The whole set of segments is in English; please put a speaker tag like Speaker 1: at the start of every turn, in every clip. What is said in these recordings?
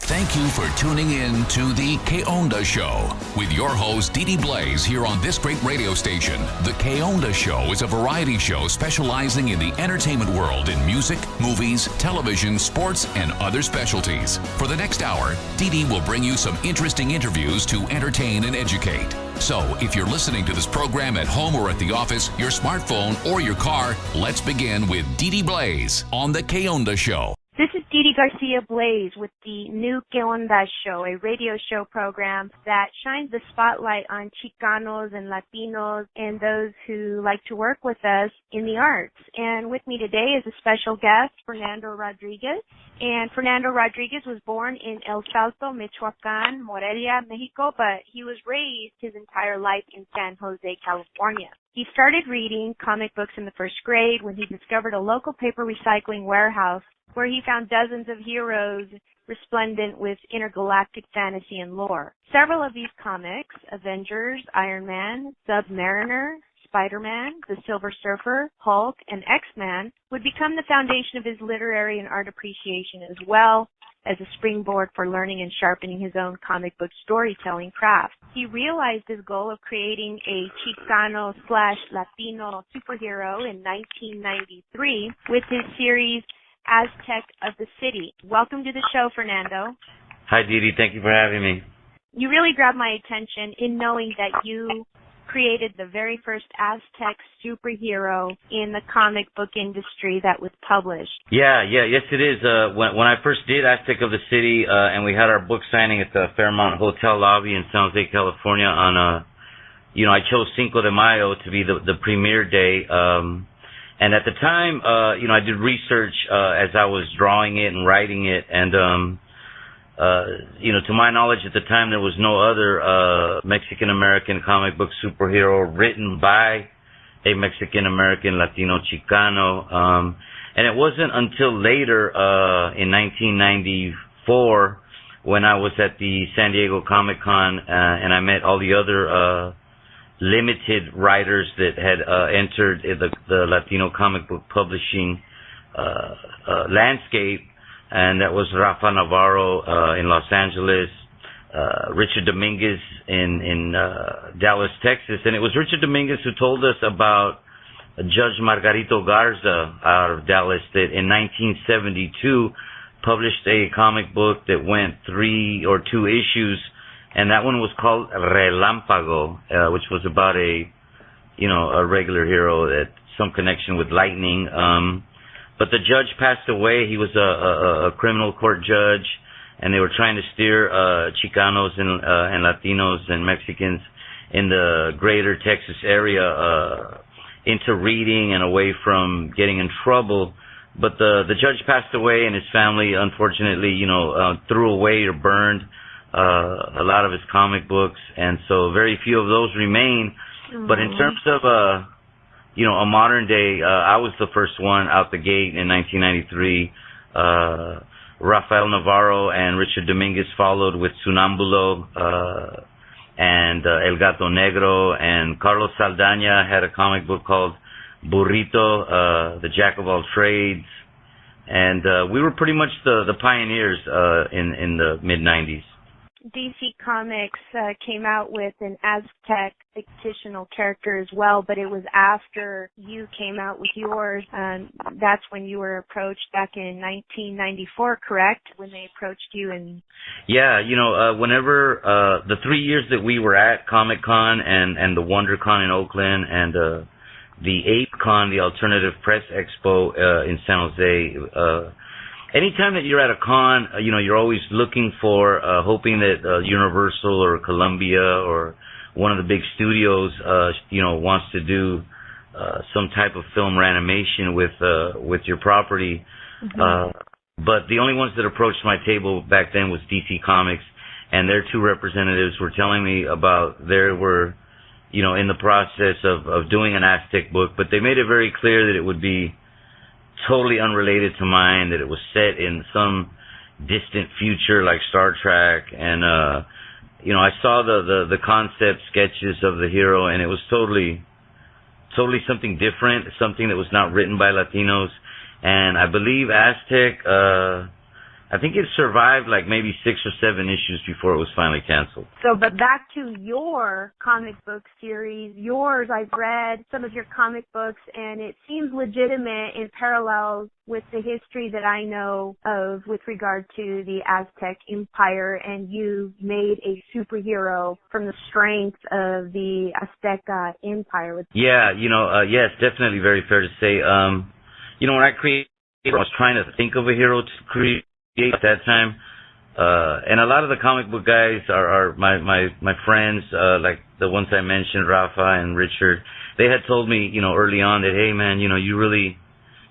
Speaker 1: Thank you for tuning in to the Que Onda Show with your host, Dee Blaze, here on this great radio station. The Que Onda Show is a variety show specializing in the entertainment world in music, movies, television, sports, and other specialties. For the next hour, Dee will bring you some interesting interviews to entertain and educate. So, if you're listening to this program at home or at the office, your smartphone, or your car, let's begin with Dee Blaze on the Que Onda Show.
Speaker 2: This is Dee Garcia Blaze with the new Que Onda Show, a radio show program that shines the spotlight on Chicanos and Latinos and those who like to work with us in the arts. And with me today is a special guest, Fernando Rodriguez. And Fernando Rodriguez was born in El Salto, Michoacan, Morelia, Mexico, but he was raised his entire life in San Jose, California. He started reading comic books in the first grade when he discovered a local paper recycling warehouse where he found dozens of heroes resplendent with intergalactic fantasy and lore. Several of these comics, Avengers, Iron Man, Submariner, Spider-Man, The Silver Surfer, Hulk, and X-Man, would become the foundation of his literary and art appreciation, as well as a springboard for learning and sharpening his own comic book storytelling craft. He realized his goal of creating a Chicano/Latino superhero in 1993 with his series Aztec of the City. Welcome to the show, Fernando.
Speaker 3: Hi, Dee. Thank you for having me.
Speaker 2: You really grabbed my attention in knowing that you created the very first Aztec superhero in the comic book industry that was published.
Speaker 3: Yes, it is. When I first did Aztec of the City, and we had our book signing at the Fairmont Hotel lobby in San Jose, California on I chose Cinco de Mayo to be the premiere day. And at the time, I did research as I was drawing it and writing it, and to my knowledge at the time, there was no other Mexican-American comic book superhero written by a Mexican-American Latino Chicano. And it wasn't until later, in 1994, when I was at the San Diego Comic-Con, and I met all the other limited writers that had entered the Latino comic book publishing landscape, and that was Rafa Navarro in Los Angeles, Richard Dominguez in Dallas, Texas. And it was Richard Dominguez who told us about Judge Margarito Garza out of Dallas that in 1972 published a comic book that went 3 or 2 issues, and that one was called Relámpago, which was about a regular hero that some connection with lightning. But the judge passed away. He was a criminal court judge, and they were trying to steer Chicanos and Latinos and Mexicans in the greater Texas area into reading and away from getting in trouble. But the judge passed away, and his family, unfortunately, threw away or burned a lot of his comic books, and so very few of those remain. Mm-hmm. But in terms of a modern day, I was the first one out the gate in 1993. Rafael Navarro and Richard Dominguez followed with Sonambulo and El Gato Negro, and Carlos Saldaña had a comic book called Burrito, the Jack of all trades, and we were pretty much the pioneers in the mid-90s.
Speaker 2: DC Comics came out with an Aztec fictional character as well, but it was after you came out with yours. That's when you were approached back in 1994, correct? When they approached you and...
Speaker 3: Yeah, whenever the 3 years that we were at Comic-Con and the WonderCon in Oakland and the ApeCon, the Alternative Press Expo in San Jose, anytime that you're at a con, you're always looking for, hoping that Universal or Columbia or one of the big studios, wants to do some type of film animation with your property. Mm-hmm. But the only ones that approached my table back then was DC Comics, and their 2 representatives were telling me about they were, in the process of doing an Aztec book, but they made it very clear that it would be totally unrelated to mine, that it was set in some distant future like Star Trek, and I saw the concept sketches of the hero, and it was totally something different, something that was not written by Latinos. And I believe Aztec I think it survived like maybe 6 or 7 issues before it was finally canceled.
Speaker 2: So, but back to your comic book series, yours, I've read some of your comic books, and it seems legitimate in parallels with the history that I know of with regard to the Aztec Empire, and you made a superhero from the strength of the Azteca Empire.
Speaker 3: Yeah, yes, definitely very fair to say. When I created, I was trying to think of a hero to create at that time. And a lot of the comic book guys are my friends, like the ones I mentioned, Rafa and Richard. They had told me, early on that, hey man, you really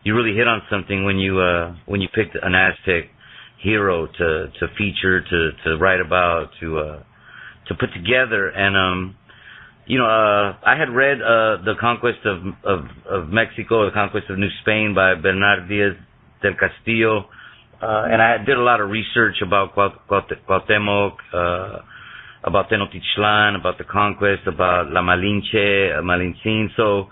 Speaker 3: hit on something when you picked an Aztec hero to feature, to write about, to put together. And I had read The Conquest of Mexico, The Conquest of New Spain by Bernard Diaz del Castillo. And I did a lot of research about Cuauhtemoc, about Tenochtitlan, about the conquest, about La Malinche, Malintzin. So,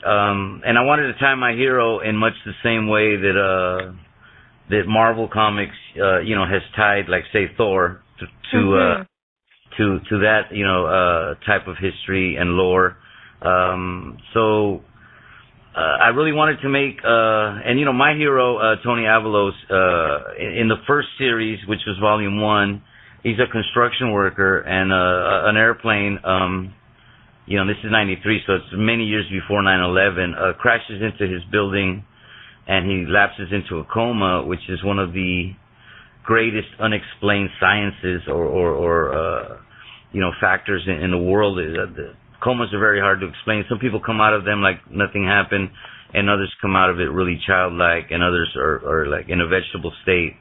Speaker 3: and I wanted to tie my hero in much the same way that Marvel Comics, has tied, like, say, Thor to that, type of history and lore. I really wanted to make, my hero, Tony Avalos, in the first series, which was volume 1, he's a construction worker, and an airplane, this is 93, so it's many years before 9/11, crashes into his building, and he lapses into a coma, which is one of the greatest unexplained sciences or factors in the world. Comas are very hard to explain. Some people come out of them like nothing happened, and others come out of it really childlike, and others are like in a vegetable state.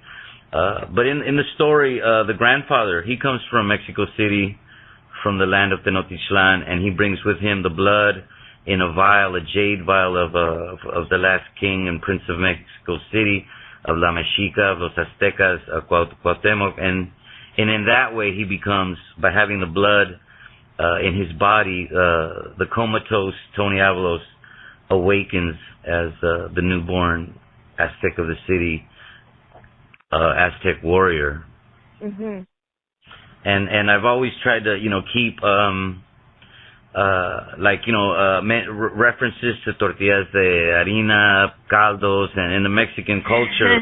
Speaker 3: But in the story, the grandfather, he comes from Mexico City, from the land of Tenochtitlan, and he brings with him the blood in a vial, a jade vial of the last king and prince of Mexico City, of La Mexica, of los Aztecas, Cuauhtemoc, and in that way he becomes, by having the blood in his body, the comatose Tony Avalos awakens as the newborn Aztec of the city, Aztec warrior.
Speaker 2: Mm-hmm.
Speaker 3: And I've always tried to, keep references to tortillas de harina, caldos, and in the Mexican culture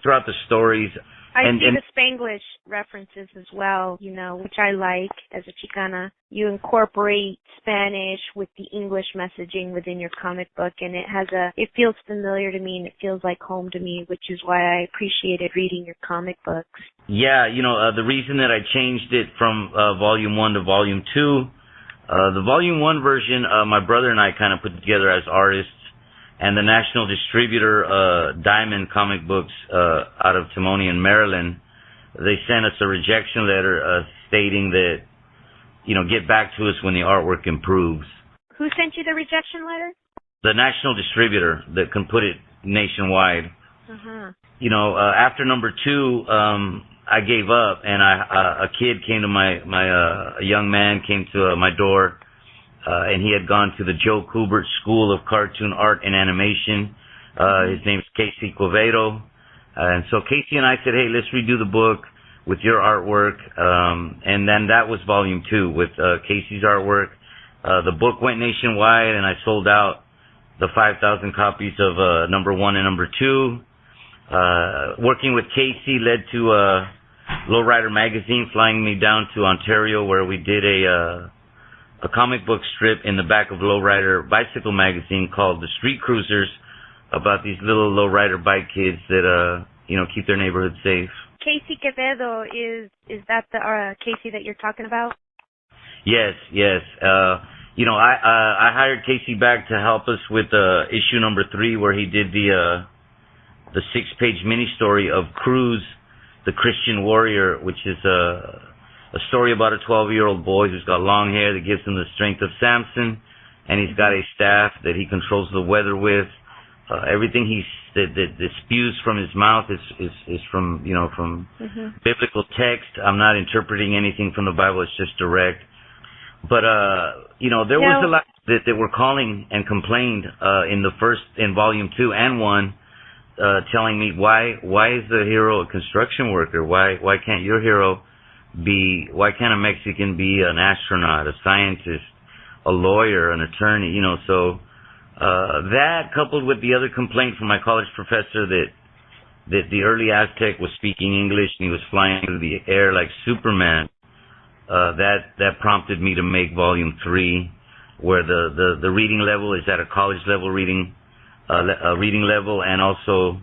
Speaker 3: throughout the stories.
Speaker 2: I see the Spanglish references as well, which I like as a Chicana. You incorporate Spanish with the English messaging within your comic book, and it feels familiar to me, and it feels like home to me, which is why I appreciated reading your comic books.
Speaker 3: Yeah, the reason that I changed it from Volume 1 to Volume 2, the Volume 1 version, my brother and I kind of put together as artists, and the national distributor, Diamond Comic Books, out of Timonian, Maryland, they sent us a rejection letter stating that, get back to us when the artwork improves.
Speaker 2: Who sent you the rejection letter?
Speaker 3: The national distributor that can put it nationwide.
Speaker 2: Uh-huh.
Speaker 3: After number 2, I gave up, and a kid came to a young man came to my door. And he had gone to the Joe Kubert School of Cartoon Art and Animation. His name's Casey Quevedo. And so Casey and I said, hey, let's redo the book with your artwork. And then that was Volume 2 with Casey's artwork. The book went nationwide, and I sold out the 5,000 copies of number 1 and number 2. Working with Casey led to Lowrider Magazine flying me down to Ontario, where we did a comic book strip in the back of Lowrider Bicycle Magazine called The Street Cruisers, about these little lowrider bike kids that keep their neighborhood safe.
Speaker 2: Casey Quevedo, is that the Casey that you're talking about?
Speaker 3: Yes. I hired Casey back to help us with issue number 3, where he did the 6-page mini story of Cruz, the Christian warrior, which is a story about a 12-year-old boy who's got long hair that gives him the strength of Samson, and he's got a staff that he controls the weather with. Everything that spews from his mouth is from biblical text. I'm not interpreting anything from the Bible. It's just direct. But there was a lot that were calling and complained in Volume 2 and 1 telling me why is the hero a construction worker? Why can't your hero why can't a Mexican be an astronaut, a scientist, a lawyer, an attorney? So that coupled with the other complaint from my college professor that the early Aztec was speaking English and he was flying through the air like Superman, that prompted me to make volume 3, where the reading level is at a college level reading level, and also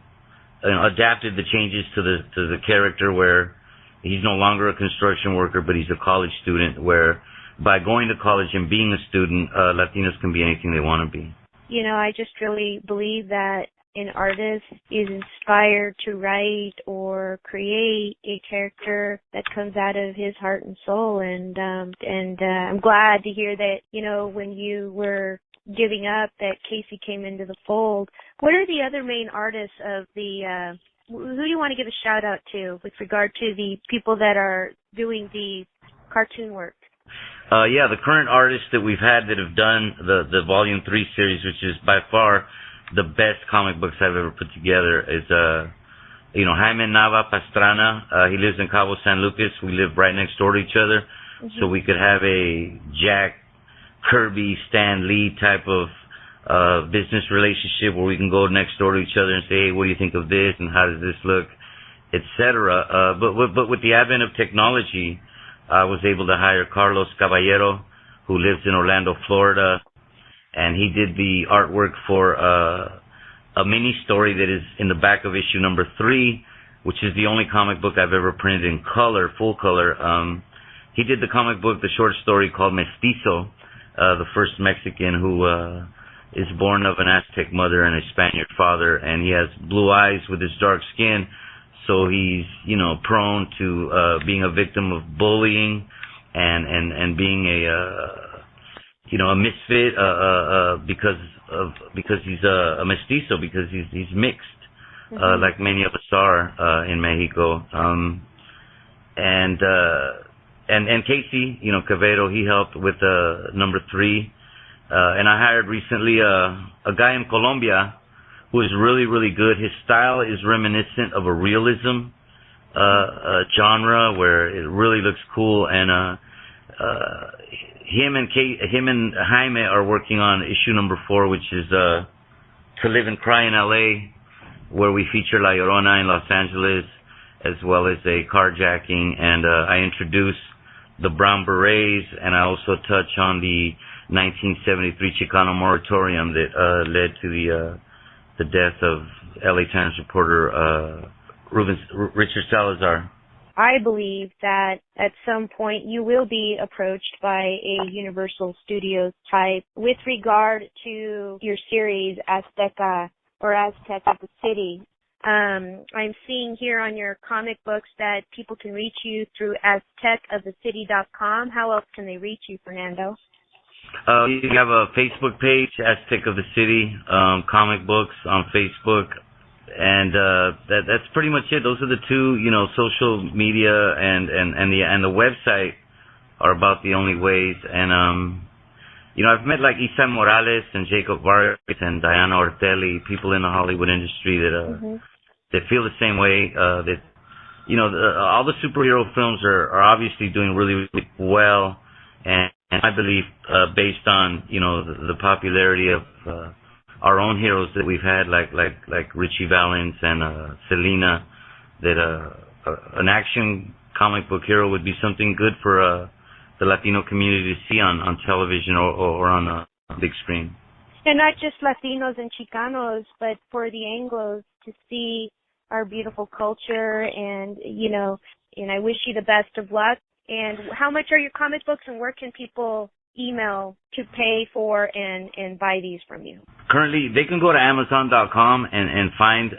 Speaker 3: adapted the changes to the character, where he's no longer a construction worker, but he's a college student, where by going to college and being a student, Latinos can be anything they want to be.
Speaker 2: I just really believe that an artist is inspired to write or create a character that comes out of his heart and soul, and I'm glad to hear that, when you were giving up, that Casey came into the fold. What are the other main artists of the who do you want to give a shout out to with regard to the people that are doing the cartoon work?
Speaker 3: The current artists that we've had that have done the Volume 3 series, which is by far the best comic books I've ever put together, is Jaime Nava Pastrana. He lives in Cabo San Lucas. We live right next door to each other, so we could have a Jack Kirby, Stan Lee type of business relationship where we can go next door to each other and say, hey, what do you think of this and how does this look, etc. But with the advent of technology, I was able to hire Carlos Caballero, who lives in Orlando, Florida, and he did the artwork for a mini story that is in the back of issue number 3, which is the only comic book I've ever printed in color, full color. He did the comic book, the short story called Mestizo, the first Mexican who is born of an Aztec mother and a Spaniard father, and he has blue eyes with his dark skin, so he's, prone to being a victim of bullying and being a misfit because he's a mestizo, because he's mixed, like many of us are in Mexico. And Casey, Quevedo, he helped with number 3. And I hired recently a guy in Colombia who is really, really good. His style is reminiscent of a realism genre where it really looks cool. And him and Jaime are working on issue number 4, which is To Live and Cry in L.A., where we feature La Llorona in Los Angeles, as well as a carjacking. And I introduce the Brown Berets, and I also touch on the 1973 Chicano moratorium that led to the death of LA Times reporter Richard Salazar.
Speaker 2: I believe that at some point you will be approached by a Universal Studios type with regard to your series Azteca or Aztec of the City. I'm seeing here on your comic books that people can reach you through aztecofthecity.com. How else can they reach you, Fernando?
Speaker 3: You have a Facebook page, Aztec of the City, comic books on Facebook, and that's pretty much it. Those are the two, social media and the website are about the only ways. And I've met like Isa Morales and Jacob Vargas and Diana Ortelli, people in the Hollywood industry that feel the same way. That all the superhero films are obviously doing really, really well, and I believe based on the popularity of our own heroes that we've had, like Richie Valens and Selena, that an action comic book hero would be something good for the Latino community to see on television or on a big screen.
Speaker 2: And not just Latinos and Chicanos, but for the Anglos to see our beautiful culture, and and I wish you the best of luck. And how much are your comic books, and where can people email to pay for and buy these from you?
Speaker 3: Currently, they can go to Amazon.com and find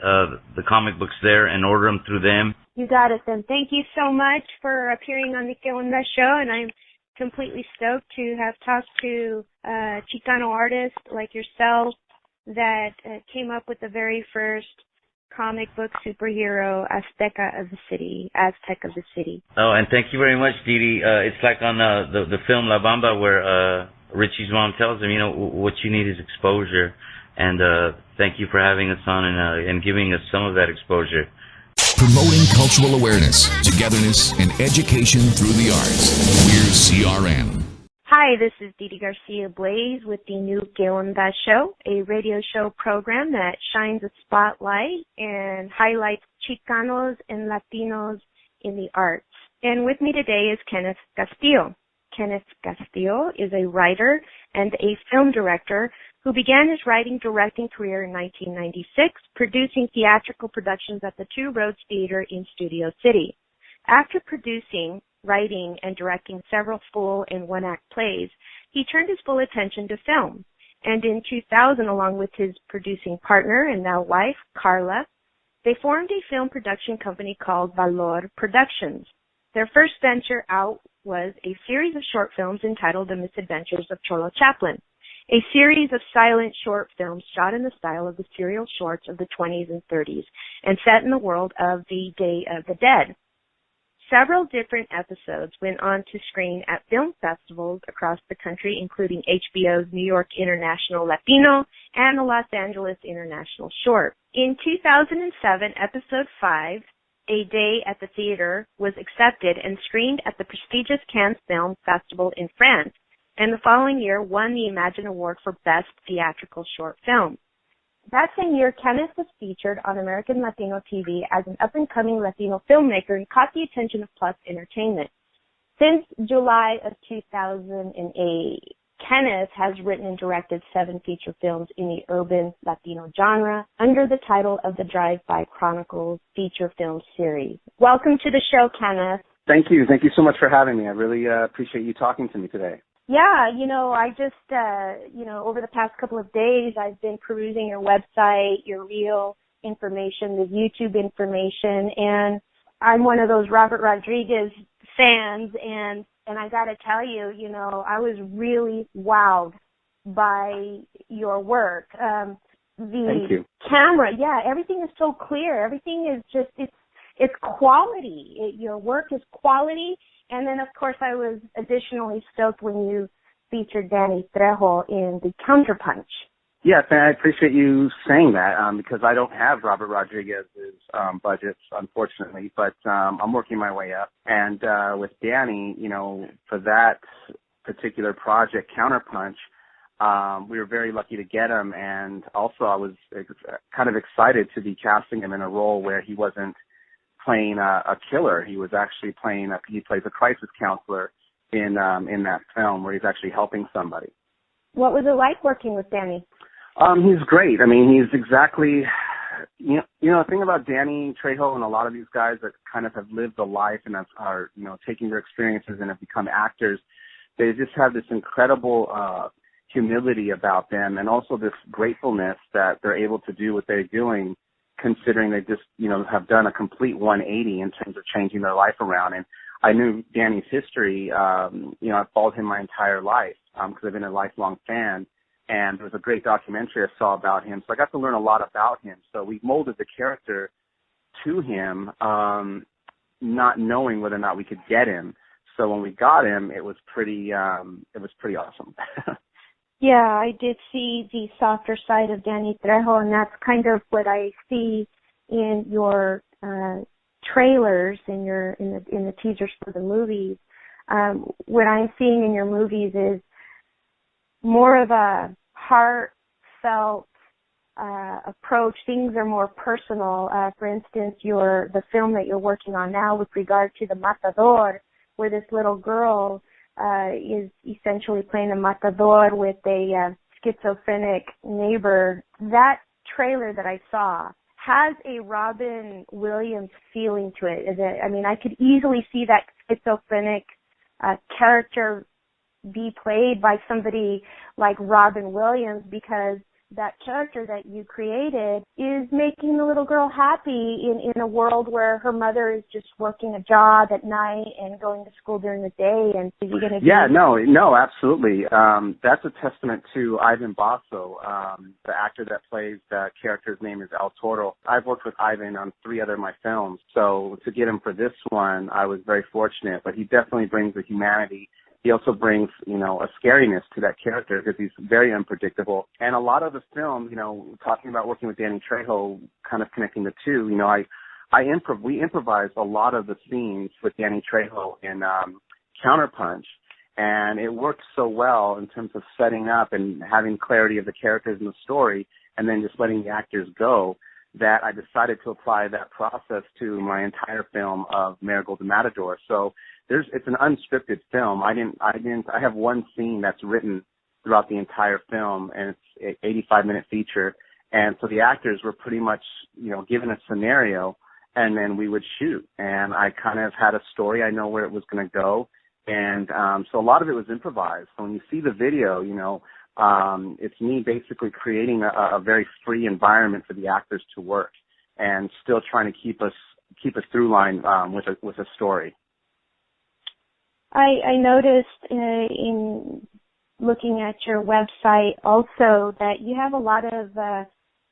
Speaker 3: the comic books there and order them through them.
Speaker 2: You got it then. Thank you so much for appearing on the Que Onda show, and I'm completely stoked to have talked to a Chicano artist like yourself that came up with the very first comic book superhero, Azteca of the City, Aztec of the City.
Speaker 3: Oh, and thank you very much, Didi. It's like on the film La Bamba, where Richie's mom tells him, what you need is exposure. And thank you for having us on and giving us some of that exposure.
Speaker 1: Promoting cultural awareness, togetherness, and education through the arts. We're CRN.
Speaker 2: Hi, this is Didi Garcia Blaze with the new Que Onda Show, a radio show program that shines a spotlight and highlights Chicanos and Latinos in the arts. And with me today is Kenneth Castillo. Kenneth Castillo is a writer and a film director who began his writing-directing career in 1996, producing theatrical productions at the Two Roads Theater in Studio City. After producing, writing, and directing several full and one-act plays, he turned his full attention to film. And in 2000, along with his producing partner and now wife, Carla, they formed a film production company called Valor Productions. Their first venture out was a series of short films entitled The Misadventures of Cholo Chaplin, a series of silent short films shot in the style of the serial shorts of the 20s and 30s and set in the world of the Day of the Dead. Several different episodes went on to screen at film festivals across the country, including HBO's New York International Latino and the Los Angeles International Short. In 2007, episode 5, A Day at the Theater, was accepted and screened at the prestigious Cannes Film Festival in France, and the following year won the Imagine Award for Best Theatrical Short Film. That same year, Kenneth was featured on American Latino TV as an up-and-coming Latino filmmaker and caught the attention of Plus Entertainment. Since July of 2008, Kenneth has written and directed 7 feature films in the urban Latino genre under the title of the Drive-By Chronicles feature film series. Welcome to the show, Kenneth.
Speaker 4: Thank you. Thank you so much for having me. I really appreciate you talking to me today.
Speaker 2: Yeah, I just, over the past couple of days, I've been perusing your website, your reel information, the YouTube information, and I'm one of those Robert Rodriguez fans, and I got to tell you, I was really wowed by your work.
Speaker 4: Thank you.
Speaker 2: Camera, everything is so clear. Everything is just, it's quality. Your work is quality. And then, of course, I was additionally stoked when you featured Danny Trejo in The Counterpunch.
Speaker 4: Yes, and I appreciate you saying that because I don't have Robert Rodriguez's budgets, unfortunately, but I'm working my way up. And with Danny, for that particular project, Counterpunch, we were very lucky to get him. And also I was kind of excited to be casting him in a role where he wasn't playing a killer. He was actually he plays a crisis counselor in that film where he's actually helping somebody.
Speaker 2: What was it like working with Danny?
Speaker 4: He's great. I mean, he's exactly, the thing about Danny Trejo and a lot of these guys that kind of have lived a life and are taking their experiences and have become actors, they just have this incredible humility about them and also this gratefulness that they're able to do what they're doing, considering they just, have done a complete 180 in terms of changing their life around. And I knew Danny's history. I've followed him my entire life because I've been a lifelong fan. And there was a great documentary I saw about him. So I got to learn a lot about him. So we molded the character to him, not knowing whether or not we could get him. So when we got him, it was pretty awesome.
Speaker 2: Yeah, I did see the softer side of Danny Trejo, and that's kind of what I see in your trailers, in the teasers for the movies. What I'm seeing in your movies is more of a heartfelt approach. Things are more personal. For instance, the film that you're working on now with regard to the Matador, where this little girl is essentially playing a matador with a schizophrenic neighbor. That trailer that I saw has a Robin Williams feeling to it. I could easily see that schizophrenic character be played by somebody like Robin Williams, because that character that you created is making the little girl happy in a world where her mother is just working a job at night and going to school during the day. And is he going to
Speaker 4: No, absolutely. That's a testament to Ivan Basso, the actor that plays that character's name is El Toro. I've worked with Ivan on 3 other of my films, so to get him for this one, I was very fortunate. But he definitely brings the humanity he also brings, a scariness to that character because he's very unpredictable. And a lot of the film, talking about working with Danny Trejo, kind of connecting the two, we improvised a lot of the scenes with Danny Trejo in Counterpunch, and it worked so well in terms of setting up and having clarity of the characters in the story, and then just letting the actors go, that I decided to apply that process to my entire film of Marigold and Matador. So it's an unscripted film. I have one scene that's written throughout the entire film, and it's an 85-minute feature. And so the actors were pretty much, given a scenario, and then we would shoot. And I kind of had a story. I know where it was going to go. And so a lot of it was improvised. So when you see the video, it's me basically creating a very free environment for the actors to work, and still trying to keep a through line with a story.
Speaker 2: I noticed in looking at your website also that you have a lot of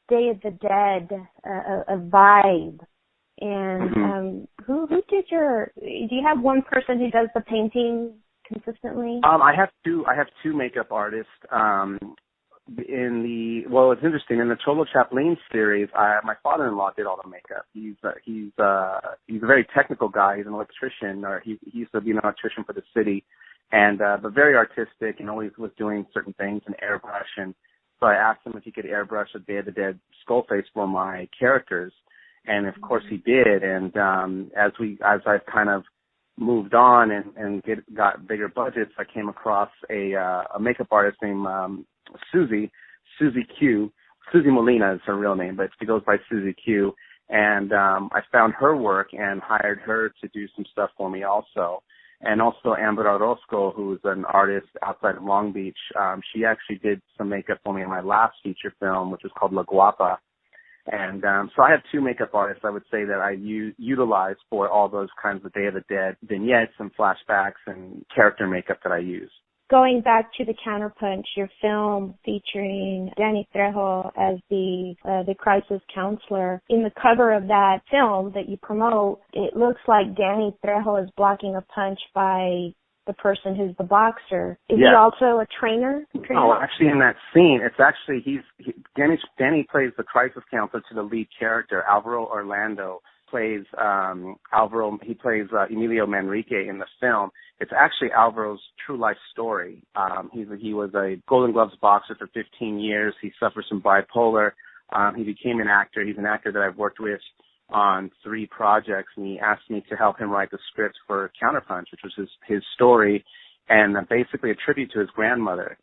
Speaker 2: Day of the Dead a vibe. And who did do you have one person who does the painting consistently?
Speaker 4: I have two makeup artists. It's interesting. In the Cholo Chaplin series, my father-in-law did all the makeup. He's a very technical guy. He's an electrician, or he used to be an electrician for the city, and but very artistic, and always was doing certain things in airbrush. And so I asked him if he could airbrush a Day of the Dead skull face for my characters, and of course he did. And as I've kind of moved on and got bigger budgets, I came across a makeup artist named Susie Q. Susie Molina is her real name, but she goes by Susie Q. And I found her work and hired her to do some stuff for me also. And also Amber Orozco, who's an artist outside of Long Beach. She actually did some makeup for me in my last feature film, which is called La Guapa. And so I have two makeup artists, I would say, that I utilize for all those kinds of Day of the Dead vignettes and flashbacks and character makeup that I use.
Speaker 2: Going back to the Counterpunch, your film featuring Danny Trejo as the crisis counselor, in the cover of that film that you promote, it looks like Danny Trejo is blocking a punch by the person who's the boxer. Is he also a trainer?
Speaker 4: Oh, actually, in that scene, it's actually Danny plays the crisis counselor to the lead character. Alvaro Orlando plays Alvaro. He plays Emilio Manrique in the film. It's actually Alvaro's true life story. He was a Golden Gloves boxer for 15 years. He suffers from bipolar. He became an actor. He's an actor that I've worked with on 3 projects, and he asked me to help him write the script for Counterpunch, which was his story, and basically a tribute to his grandmother.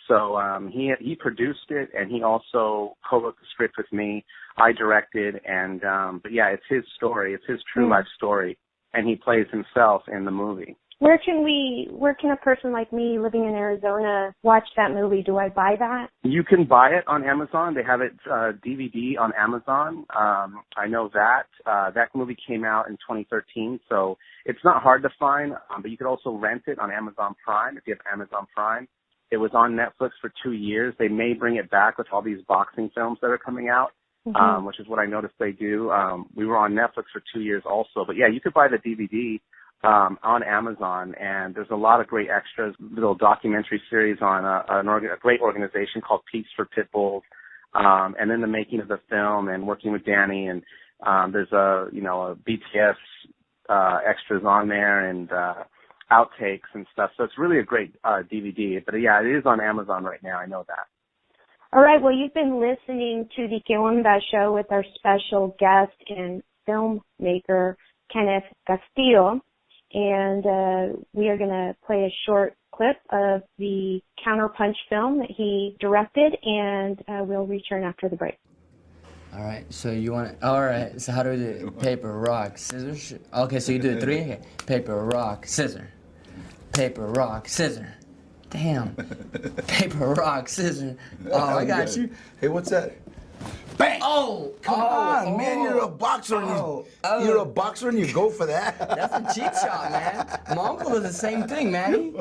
Speaker 4: So he produced it, and he also co-wrote the script with me. I directed, and but yeah, it's his story. It's his true life story, and he plays himself in the movie.
Speaker 2: Where can a person like me living in Arizona watch that movie? Do I buy that? You
Speaker 4: can buy it on Amazon. They have it DVD on Amazon. I know that. That movie came out in 2013, so it's not hard to find, but you could also rent it on Amazon Prime if you have Amazon Prime. It was on Netflix for 2 years. They may bring it back with all these boxing films that are coming out, which is what I noticed they do. We were on Netflix for 2 years also. But, yeah, you could buy the DVD on Amazon, and there's a lot of great extras, little documentary series on a great organization called Peace for Pit Bulls, and then the making of the film and working with Danny. And there's a BTS extras on there and outtakes and stuff. So it's really a great DVD. But, yeah, it is on Amazon right now. I know that.
Speaker 2: All right. Well, you've been listening to the Que Onda show with our special guest and filmmaker, Kenneth Castillo. And we are going to play a short clip of the Counterpunch film that he directed, and we'll return after the break.
Speaker 5: All right, so you want to, all right, so how do we do it? Paper, rock, scissors? Okay, so you do it 3? Okay. Paper, rock, scissor. Paper, rock, scissor. Damn. Paper, rock, scissor. Oh, I got you.
Speaker 6: Hey, what's that?
Speaker 5: Bang! Oh,
Speaker 6: come on, man! You're a boxer, and you're a boxer, and you go for that.
Speaker 5: That's a cheap shot, man. My uncle does the same thing, man.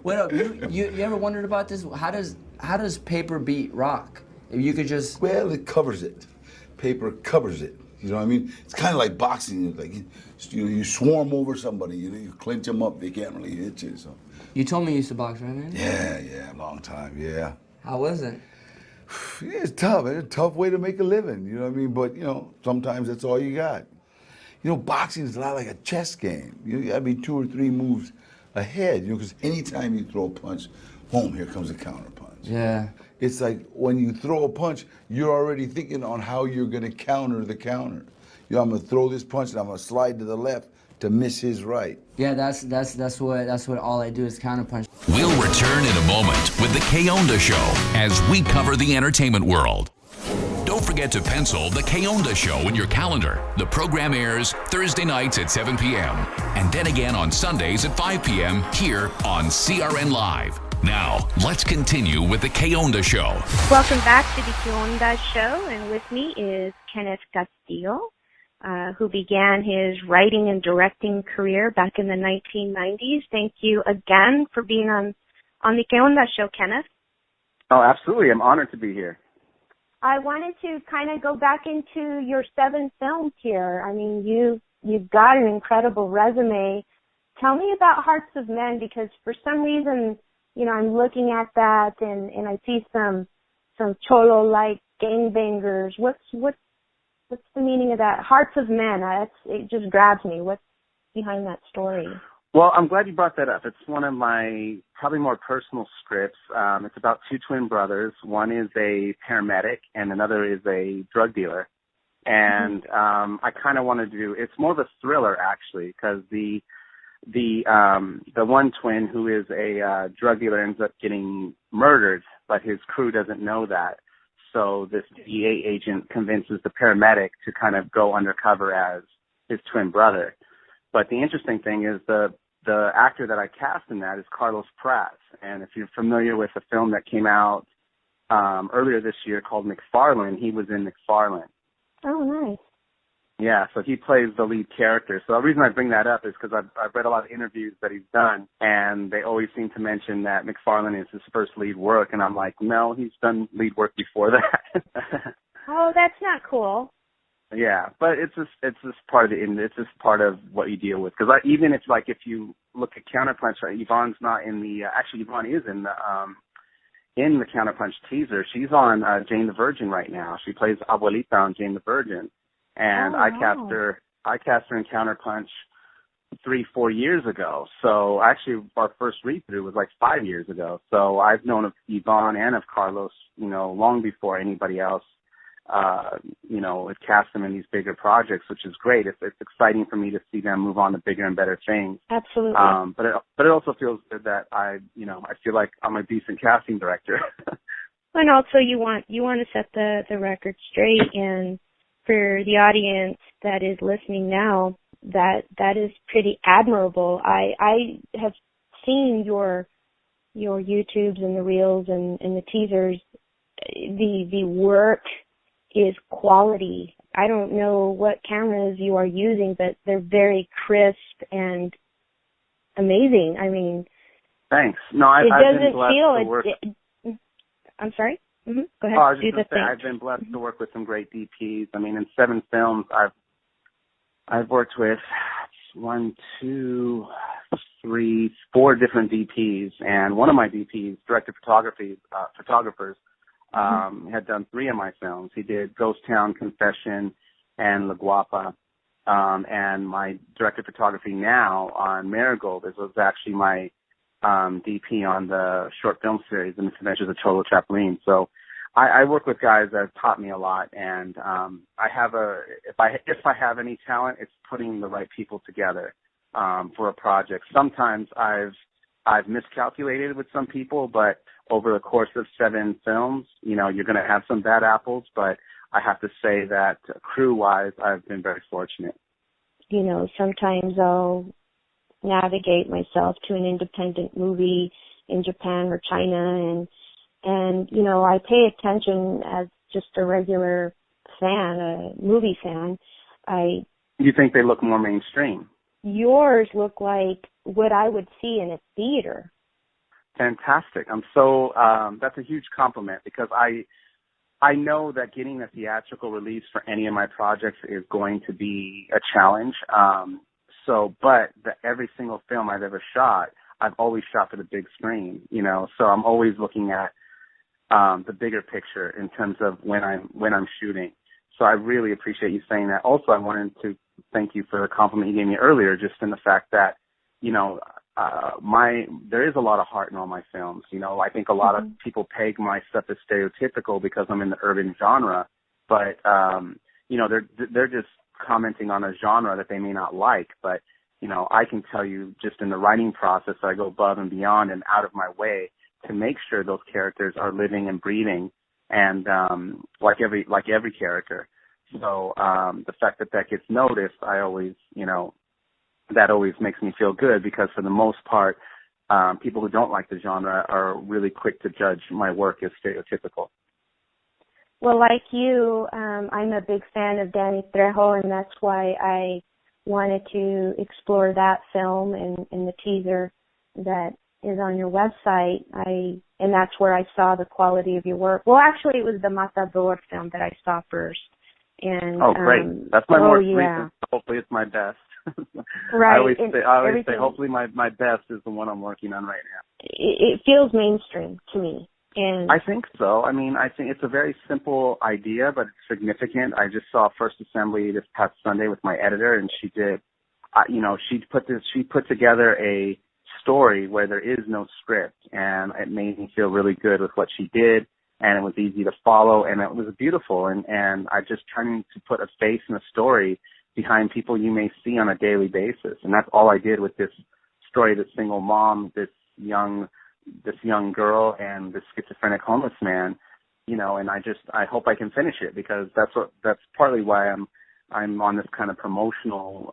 Speaker 5: Wait up, you ever wondered about this? How does paper beat rock? If you could just
Speaker 6: it covers it. Paper covers it. You know what I mean? It's kind of like boxing. Like you swarm over somebody. You clinch them up. They can't really hit you. So.
Speaker 5: You told me you used to box, right, man?
Speaker 6: Yeah, long time. Yeah.
Speaker 5: How was it?
Speaker 6: Yeah, it's tough. It's a tough way to make a living. You know what I mean? But sometimes that's all you got. Boxing is a lot like a chess game. You got to be 2 or 3 moves ahead. Because anytime you throw a punch, boom, here comes a counter punch.
Speaker 5: Yeah.
Speaker 6: It's like when you throw a punch, you're already thinking on how you're going to counter the counter. I'm going to throw this punch and I'm going to slide to the left to miss his right.
Speaker 5: Yeah, that's what all I do is counter punch.
Speaker 1: We'll return in a moment with the K-Onda Show as we cover the entertainment world. Don't forget to pencil the K-Onda Show in your calendar. The program airs Thursday nights at 7 p.m. and then again on Sundays at 5 p.m. here on CRN Live. Now, let's continue with the K-Onda Show.
Speaker 2: Welcome back to the K-Onda Show, and with me is Kenneth Castillo, who began his writing and directing career back in the 1990s. Thank you again for being on the K-Onda Show, Kenneth.
Speaker 4: Oh, absolutely. I'm honored to be here.
Speaker 2: I wanted to kind of go back into your 7 films here. I mean, you've got an incredible resume. Tell me about Hearts of Men, because for some reason, I'm looking at that and I see some cholo-like gangbangers. What's the meaning of that? Hearts of Men. It just grabs me. What's behind that story?
Speaker 4: Well, I'm glad you brought that up. It's one of my probably more personal scripts. It's about 2 twin brothers. One is a paramedic and another is a drug dealer. And I kind of want to do, it's more of a thriller actually, because the one twin who is a drug dealer ends up getting murdered, but his crew doesn't know that. So this DEA agent convinces the paramedic to kind of go undercover as his twin brother. But the interesting thing is the actor that I cast in that is Carlos Pratt. And if you're familiar with a film that came out earlier this year called McFarlane, he was in McFarlane.
Speaker 2: Oh, nice.
Speaker 4: Yeah, so he plays the lead character. So the reason I bring that up is because I've read a lot of interviews that he's done, and they always seem to mention that McFarlane is his first lead work, and I'm like, no, he's done lead work before that.
Speaker 2: Oh, that's not cool.
Speaker 4: Yeah, but it's just part of what you deal with. Because even if you look at Counterpunch, right, Yvonne's not in the actually Yvonne is in the Counterpunch teaser. She's on Jane the Virgin right now. She plays Abuelita on Jane the Virgin. And I cast her in Counterpunch 3-4 years ago. So actually our first read through was like 5 years ago. So I've known of Yvonne and of Carlos, long before anybody else, had cast them in these bigger projects, which is great. It's exciting for me to see them move on to bigger and better things.
Speaker 2: Absolutely.
Speaker 4: But it also feels good that I feel like I'm a decent casting director.
Speaker 2: And also you want to set the record straight, and for the audience that is listening now, that is pretty admirable. I have seen your YouTubes and the reels and the teasers. The work is quality. I don't know what cameras you are using, but they're very crisp and amazing. I mean,
Speaker 4: thanks. No, I've been blessed to work.
Speaker 2: I'm sorry. Mm-hmm. Go ahead.
Speaker 4: Oh, I was just going to say, I've been blessed to work with some great DPs. I mean, in 7 films, I've worked with 1, 2, 3, 4 different DPs, and one of my DPs, director photographers, had done 3 of my films. He did Ghost Town, Confession, and La Guapa. And my director photography now on Marigold was actually my DP on the short film series, The Misadventures of Cholo Chaplin. So I work with guys that have taught me a lot, and if I have any talent, it's putting the right people together for a project. Sometimes I've miscalculated with some people, but over the course of 7 films, you're going to have some bad apples, but I have to say that crew-wise, I've been very fortunate.
Speaker 2: Sometimes I'll navigate myself to an independent movie in Japan or China, and I pay attention as just a regular fan, a movie fan.
Speaker 4: You think they look more mainstream?
Speaker 2: Yours look like what I would see in a theater.
Speaker 4: Fantastic. I'm so that's a huge compliment, because I know that getting a theatrical release for any of my projects is going to be a challenge. But every single film I've ever shot, I've always shot for the big screen, you know. So I'm always looking at the bigger picture in terms of when I'm shooting. So I really appreciate you saying that. Also, I wanted to thank you for the compliment you gave me earlier, just in the fact that, you know, there is a lot of heart in all my films. You know, I think a lot of people peg my stuff as stereotypical because I'm in the urban genre, but you know, they're just commenting on a genre that they may not like. But you know, I can tell you, just in the writing process, I go above and beyond and out of my way to make sure those characters are living and breathing, and like every character. So the fact that gets noticed, I always, you know, that always makes me feel good, because for the most part, people who don't like the genre are really quick to judge my work as stereotypical.
Speaker 2: Well, like you, I'm a big fan of Danny Trejo, and that's why I wanted to explore that film in the teaser that is on your website. And that's where I saw the quality of your work. Well, actually, it was the Matador film that I saw first. And
Speaker 4: oh, great! That's my more recent. Hopefully, it's my best.
Speaker 2: Right.
Speaker 4: I always say, hopefully, my best is the one I'm working on right now.
Speaker 2: It feels mainstream to me. And
Speaker 4: I think so. I mean, I think it's a very simple idea, but it's significant. I just saw First Assembly this past Sunday with my editor, and she did, you know, she put together a story where there is no script, and it made me feel really good with what she did, and it was easy to follow, and it was beautiful, and I just trying to put a face and a story behind people you may see on a daily basis, and that's all I did with this story, this single mom, this young girl, and this schizophrenic homeless man, you know, and I hope I can finish it, because that's partly why I'm on this kind of promotional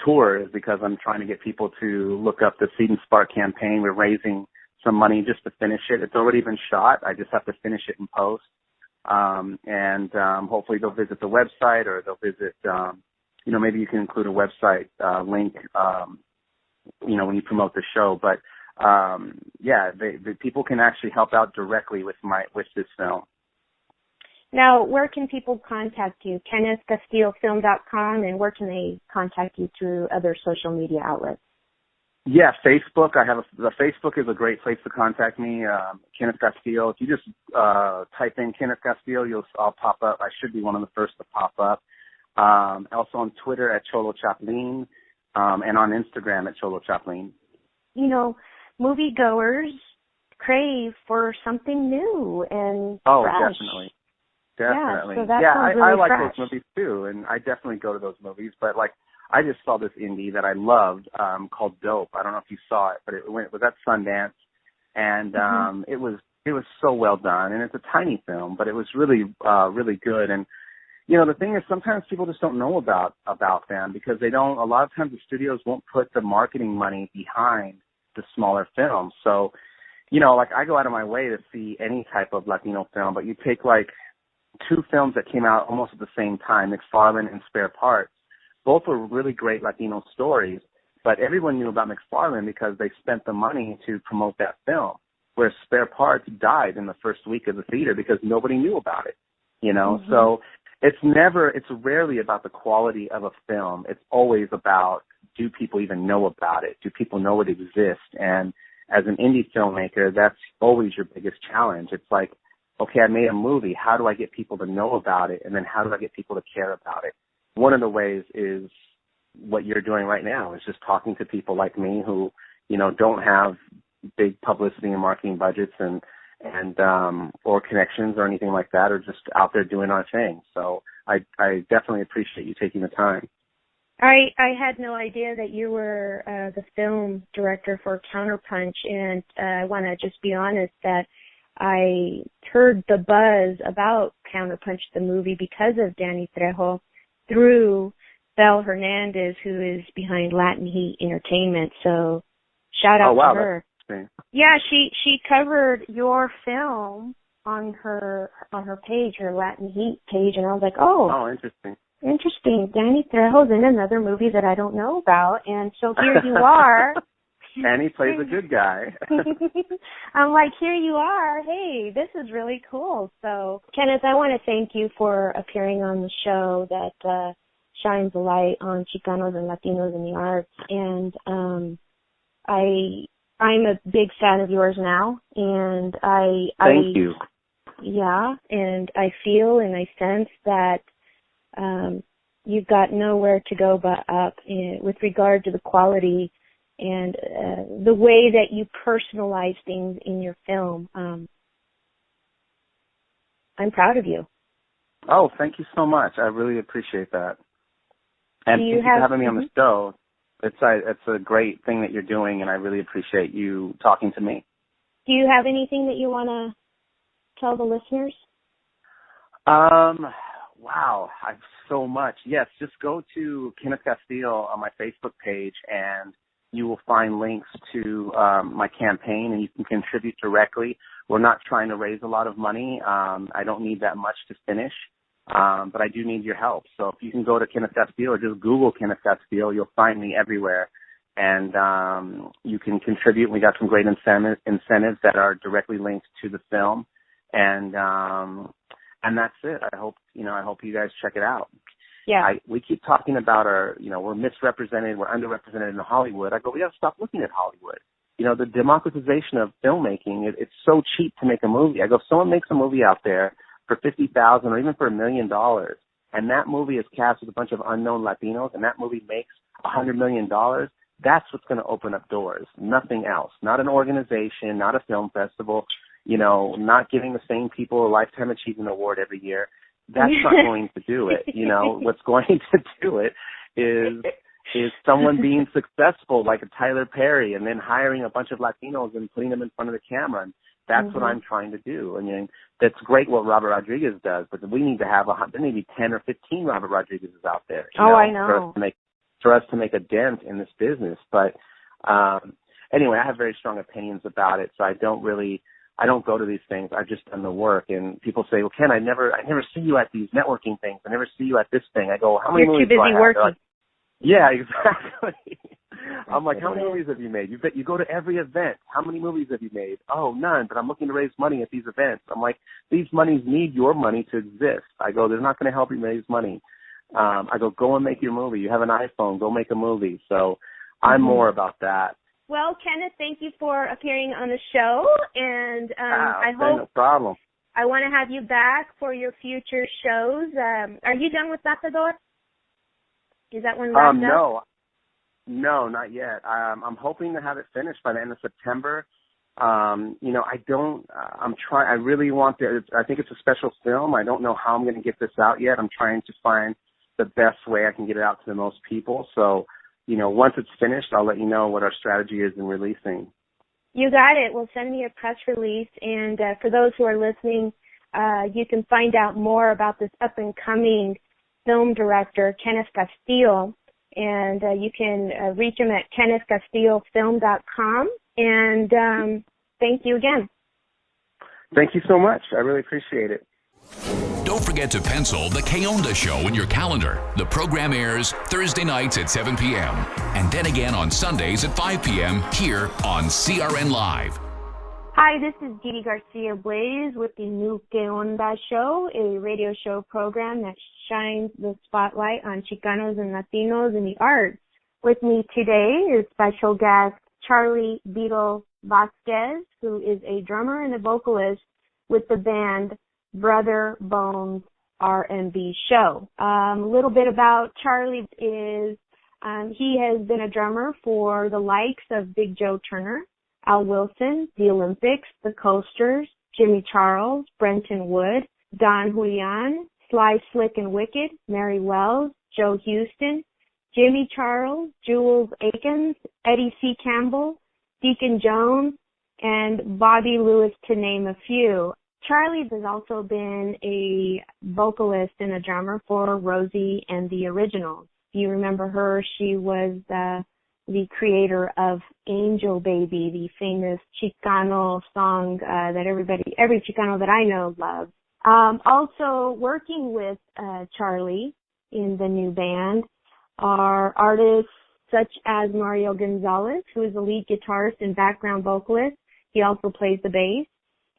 Speaker 4: tour, is because I'm trying to get people to look up the Seed and Spark campaign. We're raising some money just to finish it. It's already been shot. I just have to finish it in post. And hopefully they'll visit the website, or they'll visit, you know, maybe you can include a website link, you know, when you promote the show. But yeah, the people can actually help out directly with this film.
Speaker 2: Now, where can people contact you? KennethCastilloFilm.com, and where can they contact you through other social media outlets?
Speaker 4: Yeah, Facebook. The Facebook is a great place to contact me. Kenneth Castillo. If you just type in Kenneth Castillo, I'll pop up. I should be one of the first to pop up. Also on Twitter at Cholo Chaplin, and on Instagram at Cholo Chaplin. You know, moviegoers crave for something new and fresh. Definitely. Yeah, so that sounds really I like fresh. Those movies too, and I definitely go to those movies. But like, I just saw this indie that I loved called Dope. I don't know if you saw it, but it was at Sundance, and it was so well done. And it's a tiny film, but it was really really good. And you know, the thing is, sometimes people just don't know about them, because they don't. A lot of times the studios won't put the marketing money behind the smaller films. So, you know, like, I go out of my way to see any type of Latino film, but you take like two films that came out almost at the same time, McFarlane and Spare Parts. Both were really great Latino stories, but everyone knew about McFarlane because they spent the money to promote that film, whereas Spare Parts died in the first week of the theater because nobody knew about it, you know? So it's rarely about the quality of a film. It's always about, do people even know about it? Do people know it exists? And as an indie filmmaker, that's always your biggest challenge. It's like, okay, I made a movie. How do I get people to know about it? And then how do I get people to care about it? One of the ways is what you're doing right now, is just talking to people like me who, you know, don't have big publicity and marketing budgets and or connections or anything like that, or just out there doing our thing. So I definitely appreciate you taking the time. I had no idea that you were the film director for Counterpunch, and I want to just be honest that I heard the buzz about Counterpunch, the movie, because of Danny Trejo through Belle Hernandez, who is behind Latin Heat Entertainment. So shout out to her. Yeah, she covered your film on her page, her Latin Heat page, and I was like, oh, interesting. Interesting. Danny Trejo's in another movie that I don't know about, and so here you are. And he plays a good guy.
Speaker 2: I'm like, here you are. Hey, this is really cool. So, Kenneth, I want to thank you for appearing on the show that shines a light on Chicanos and Latinos in the arts. And I'm a big fan of yours now. And
Speaker 4: Thank you.
Speaker 2: Yeah, and I feel and I sense that you've got nowhere to go but up with regard to the quality and the way that you personalize things in your film. I'm proud of you.
Speaker 4: Oh, thank you so much. I really appreciate that. And thank you for having me on the show. It's a great thing that you're doing, and I really appreciate you talking to me.
Speaker 2: Do you have anything that you want to tell the listeners?
Speaker 4: Wow, I have so much. Yes, just go to Kenneth Castillo on my Facebook page, and you will find links to my campaign, and you can contribute directly. We're not trying to raise a lot of money. I don't need that much to finish, but I do need your help. So if you can go to Kenneth Castillo or just Google Kenneth Castillo, you'll find me everywhere. And you can contribute. We got some great incentives that are directly linked to the film. And that's it. I hope you guys check it out.
Speaker 2: Yeah.
Speaker 4: We keep talking about we're misrepresented, we're underrepresented in Hollywood. I go, we got to stop looking at Hollywood. The democratization of filmmaking, it's so cheap to make a movie. I go, if someone makes a movie out there for $50,000 or even for $1 million, and that movie is cast with a bunch of unknown Latinos, and that movie makes $100 million, that's what's going to open up doors. Nothing else. Not an organization, not a film festival, not giving the same people a Lifetime Achievement Award every year. That's not going to do it. What's going to do it is someone being successful like a Tyler Perry and then hiring a bunch of Latinos and putting them in front of the camera. And that's what I'm trying to do. I mean, that's great what Robert Rodriguez does, but we need to have there may be 10 or 15 Robert Rodriguezes out there.
Speaker 2: I know.
Speaker 4: For us to make a dent in this business. But anyway, I have very strong opinions about it, so I don't go to these things. I've just done the work. And people say, well, Ken, I never see you at these networking things. I never see you at this thing. I go, how many movies do I have?
Speaker 2: You're too busy working.
Speaker 4: Like, yeah, exactly. I'm like, how many movies have you made? You go to every event. How many movies have you made? Oh, none, but I'm looking to raise money at these events. I'm like, these monies need your money to exist. I go, they're not going to help you raise money. I go and make your movie. You have an iPhone, go make a movie. So I'm more about that.
Speaker 2: Well, Kenneth, thank you for appearing on the show, and I hope
Speaker 4: no problem.
Speaker 2: I want to have you back for your future shows. Are you done with Matador? Is that one wrapped up?
Speaker 4: No, not yet. I'm hoping to have it finished by the end of September. I really want I think it's a special film. I don't know how I'm going to get this out yet. I'm trying to find the best way I can get it out to the most people. So, once it's finished, I'll let you know what our strategy is in releasing.
Speaker 2: You got it. Well, send me a press release. And for those who are listening, you can find out more about this up-and-coming film director, Kenneth Castillo. And you can reach him at kennethcastillofilm.com. And thank you again.
Speaker 4: Thank you so much. I really appreciate it.
Speaker 1: Don't forget to pencil the K-Onda Show in your calendar. The program airs Thursday nights at 7 p.m. and then again on Sundays at 5 p.m. here on CRN Live.
Speaker 2: Hi, this is Didi Garcia Blaze with the new K-Onda Show, a radio show program that shines the spotlight on Chicanos and Latinos in the arts. With me today is special guest Charlie Beetle Vasquez, who is a drummer and a vocalist with the band Brother Bones R&B Show. A little bit about Charlie is he has been a drummer for the likes of Big Joe Turner, Al Wilson, the Olympics, the Coasters, Jimmy Charles, Brenton Wood, Don Julian, Sly Slick and Wicked, Mary Wells, Joe Houston, Jimmy Charles, Jules Akins, Eddie C. Campbell, Deacon Jones, and Bobby Lewis, to name a few. Charlie has also been a vocalist and a drummer for Rosie and the Originals. If you remember her, she was the creator of Angel Baby, the famous Chicano song that every Chicano that I know loves. Also working with Charlie in the new band are artists such as Mario Gonzalez, who is the lead guitarist and background vocalist. He also plays the bass.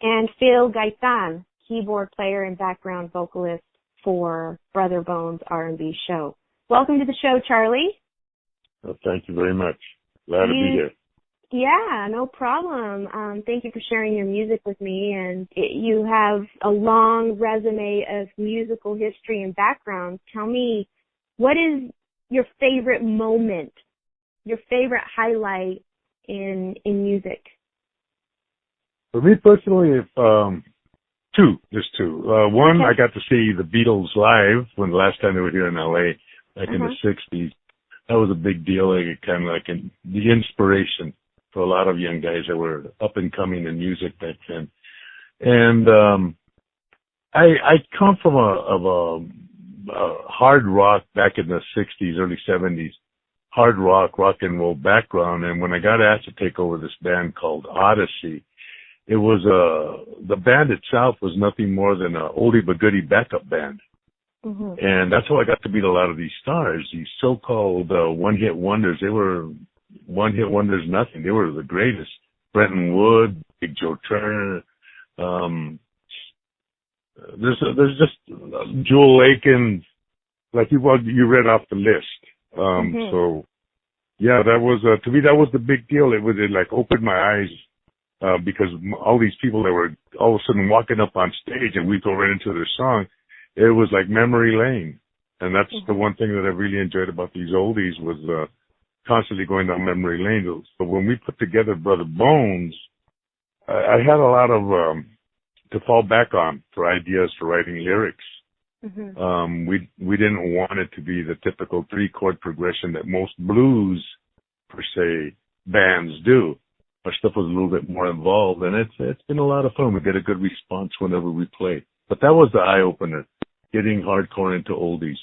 Speaker 2: And Phil Gaitan, keyboard player and background vocalist for Brother Bones R&B show. Welcome to the show, Charlie.
Speaker 7: Well, thank you very much. Glad to be here.
Speaker 2: Yeah, no problem. Thank you for sharing your music with me. And you have a long resume of musical history and background. Tell me, what is your favorite moment, your favorite highlight in music?
Speaker 7: For me personally, there's two. One, I got to see the Beatles live when the last time they were here in LA, back in the 60s. That was a big deal, like kind of like the inspiration for a lot of young guys that were up and coming in music back then. And I come from a hard rock back in the 60s, early 70s, hard rock and roll background. And when I got asked to take over this band called Odyssey, it was the band itself was nothing more than an oldie but goodie backup band. Mm-hmm. And that's how I got to meet a lot of these stars, these so-called one-hit wonders. They were one-hit wonders nothing. They were the greatest. Brenton Wood, Big Joe Turner. There's just Jewel Aiken, like you read off the list. So, yeah, that was, to me, that was the big deal. It like opened my eyes. Because all these people that were all of a sudden walking up on stage and we'd go right into their song, it was like memory lane. And that's the one thing that I really enjoyed about these oldies was constantly going down memory lane. So when we put together Brother Bones, I had a lot of to fall back on for ideas for writing lyrics. We didn't want it to be the typical 3-chord progression that most blues, per se, bands do. Our stuff was a little bit more involved, and it's been a lot of fun. We get a good response whenever we play. But that was the eye-opener, getting hardcore into oldies.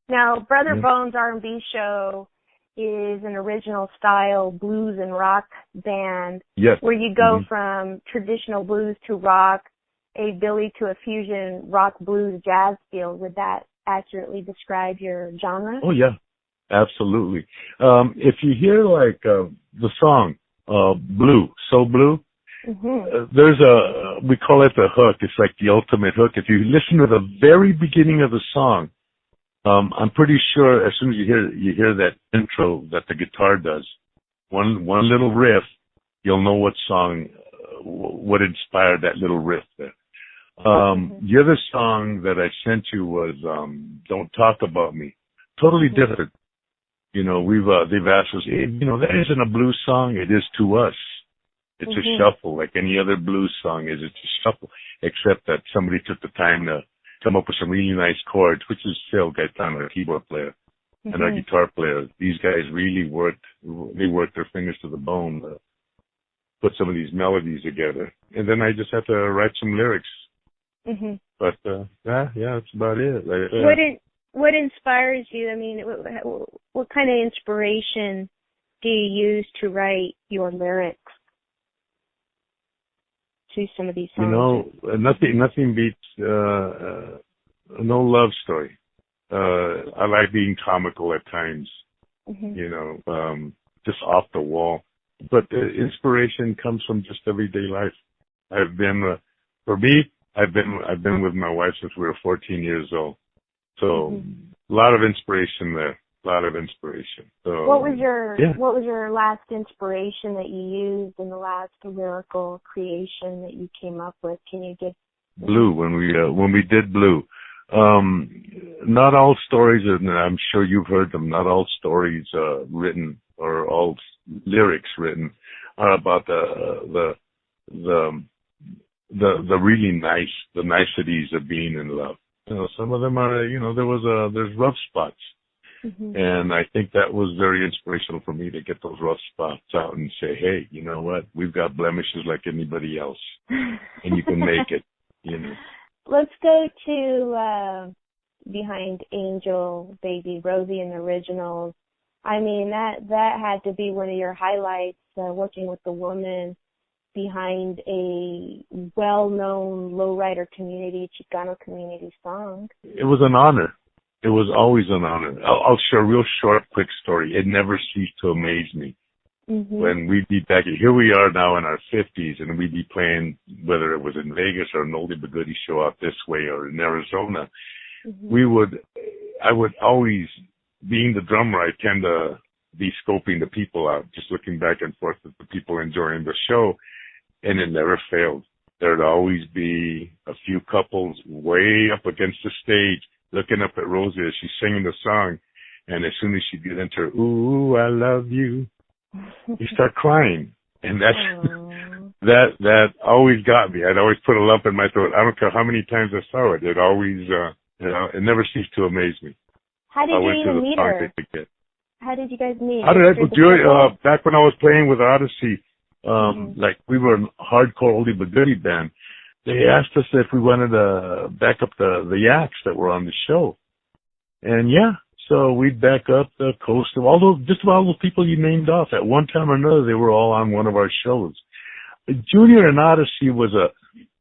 Speaker 2: Now, Brother Bones R&B show is an original style blues and rock band.
Speaker 7: Yes.
Speaker 2: Where you go from traditional blues to rock, a Billy to a fusion rock, blues, jazz feel. Would that accurately describe your genre?
Speaker 7: Oh, yeah. Absolutely. If you hear like the song, Blue, So Blue, there's we call it the hook. It's like the ultimate hook. If you listen to the very beginning of the song, I'm pretty sure as soon as you hear that intro that the guitar does, one little riff, you'll know what song, what inspired that little riff there. The other song that I sent you was Don't Talk About Me. Totally different. You know, they've asked us, that isn't a blues song. It is to us. It's a shuffle, like any other blues song is. It's a shuffle, except that somebody took the time to come up with some really nice chords, which is Phil Gaitan, our keyboard player, and our guitar player. These guys really worked their fingers to the bone to put some of these melodies together. And then I just had to write some lyrics. But, that's about it.
Speaker 2: What inspires you? I mean, what kind of inspiration do you use to write your lyrics to some of these songs?
Speaker 7: Nothing beats no love story. I like being comical at times, just off the wall. But inspiration comes from just everyday life. I've been with my wife since we were 14 years old. So a lot of inspiration there. A lot of inspiration. So
Speaker 2: what was your last inspiration that you used in the last lyrical creation that you came up with? Can you give
Speaker 7: Blue, when we did Blue. Not all stories, and I'm sure you've heard them, not all stories written or all lyrics written are about the really nice, the niceties of being in love. Some of them are, there's rough spots. And I think that was very inspirational for me to get those rough spots out and say, hey, you know what? We've got blemishes like anybody else, and you can make it,
Speaker 2: Let's go to Behind Angel, Baby, Rosie and the Originals. I mean, that had to be one of your highlights, working with the woman behind a well-known lowrider community, Chicano community song.
Speaker 7: It was an honor. it was always an honor. I'll share a real short, quick story. It never ceased to amaze me. When we'd be back, here we are now in our 50s, and we'd be playing, whether it was in Vegas or an oldie but goodie show out this way or in Arizona. I would always, being the drummer, I tend to be scoping the people out, just looking back and forth at the people enjoying the show, and it never failed. There'd always be a few couples way up against the stage looking up at Rosie as she's singing the song, and as soon as she gets into her, ooh, I love you, you start crying. And that always got me. I'd always put a lump in my throat. I don't care how many times I saw it. It always, it never ceased to amaze me.
Speaker 2: How did you even meet her? How did you guys meet?
Speaker 7: How did I? Back when I was playing with Odyssey, like we were a hardcore oldie but goodie band, they asked us if we wanted to back up the acts that were on the show. And yeah, so we'd back up the coast of just about all those people you named off. At one time or another, they were all on one of our shows. Junior and Odyssey was a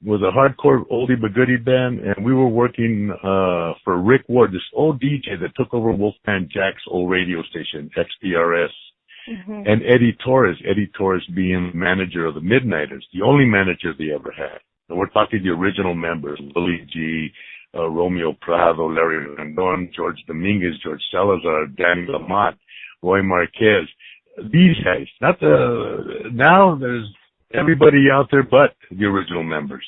Speaker 7: hardcore oldie but goodie band, and we were working for Rick Ward, this old DJ that took over Wolfman Jack's old radio station, XPRS, and Eddie Torres being manager of the Midnighters, the only manager they ever had. And we're talking the original members, Willie G., Romeo Prado, Larry Rendon, George Dominguez, George Salazar, Danny Lamont, Roy Marquez. These guys, now there's everybody out there but the original members.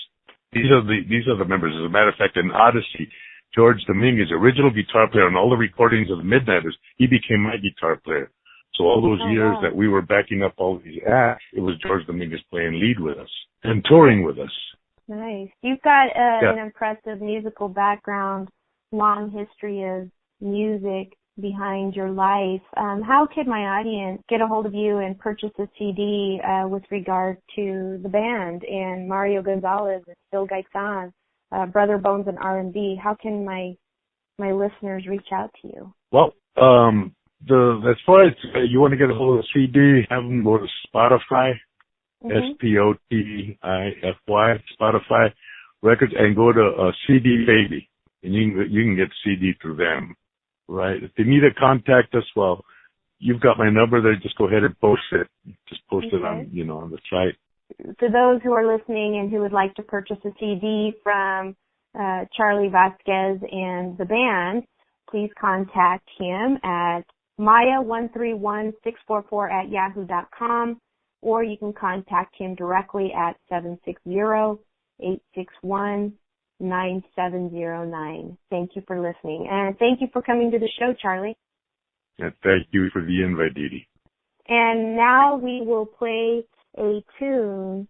Speaker 7: These are the members. As a matter of fact, in Odyssey, George Dominguez, original guitar player on all the recordings of the Midnighters, he became my guitar player. So all those years that we were backing up all these acts, it was George Dominguez playing lead with us and touring with us.
Speaker 2: Nice. You've got an impressive musical background, long history of music behind your life. How could my audience get a hold of you and purchase a CD with regard to the band and Mario Gonzalez and Phil Gaitán, Brother Bones and R&B? How can my listeners reach out to you?
Speaker 7: Well, as far as you want to get a hold of the CD, have them go to Spotify. Spotify, Spotify Records, and go to CD Baby, and you can get CD through them, right? If they need to contact us, well, you've got my number there. Just go ahead and post it. Just post it on, on the site.
Speaker 2: For those who are listening and who would like to purchase a CD from Charlie Vasquez and the band, please contact him at Maya131644@yahoo.com. Or you can contact him directly at 760-861-9709. Thank you for listening. And thank you for coming to the show, Charlie.
Speaker 7: And thank you for the invite, Didi.
Speaker 2: And now we will play a tune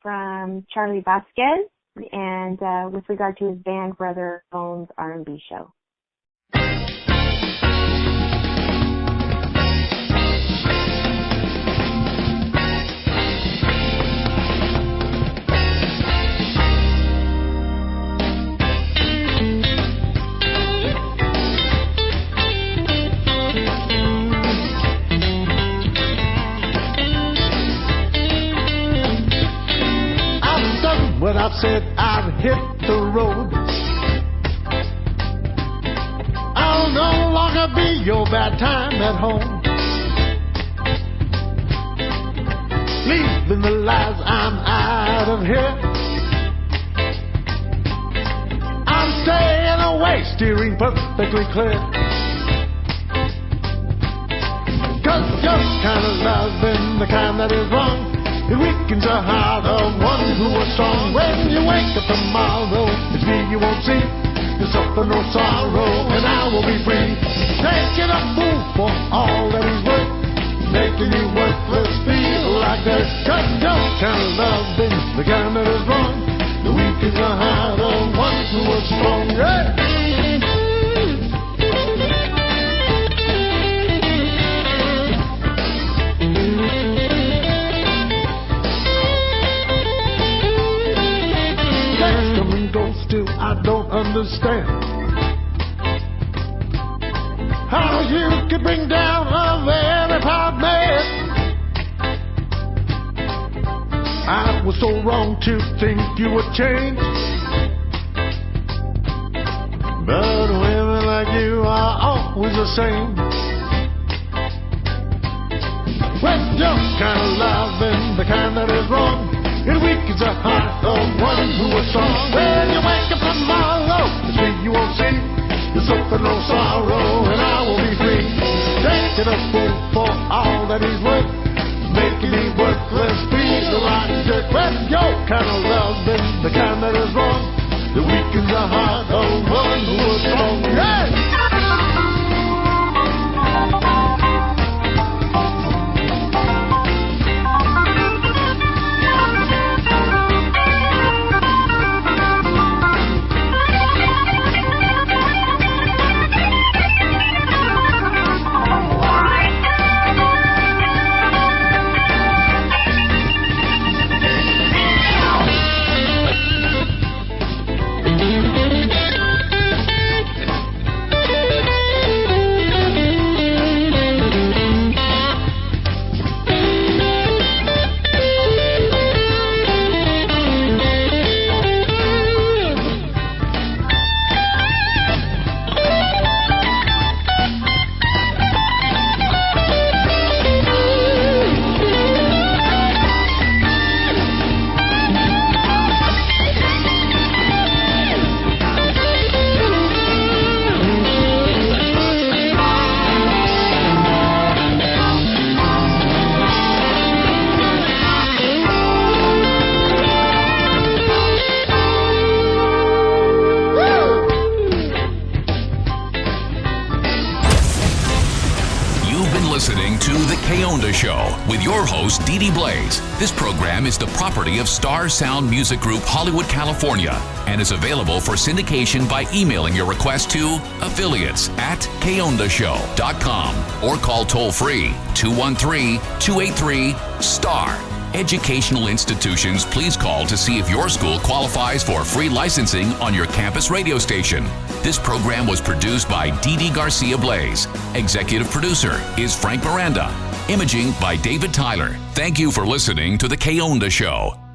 Speaker 2: from Charlie Vasquez and with regard to his band Brother Bones R&B show.
Speaker 8: When I said I'd hit the road, I'll no longer be your bad time at home. Leaving the lies, I'm out of here. I'm staying away, steering perfectly clear. 'Cause your kind of loving, the kind that is wrong, it weakens the heart of one who is strong. When you wake up tomorrow, it's me you won't see. There's suffer no sorrow, and I will be free. Taking a fool for all that he's worth, making you worthless feel like there's just no kind of loving, the kind that is wrong. It weakens the heart of one who is strong. Yeah. Still, I don't understand how you could bring down a very proud man. I was so wrong to think you would change, but women like you always the same. When you're kind of loving, the kind that is wrong, it weakens the heart of one who was strong. When you wake up tomorrow, it's me you won't see. You suffer no sorrow, and I will be free. Taking a fool for all that he's worth, making me worthless, being a rotten jerk. When you're kind of loving, the kind that is wrong, it weakens the heart of one who was strong. Yeah!
Speaker 1: Show with your host, Dee Dee Blaze. This program is the property of Star Sound Music Group, Hollywood, California, and is available for syndication by emailing your request to affiliates@kondashow.com or call toll-free 213-283-STAR. Educational institutions, please call to see if your school qualifies for free licensing on your campus radio station. This program was produced by Dee Dee Garcia Blaze. Executive producer is Frank Miranda. Imaging by David Tyler. Thank you for listening to The K-Onda Show.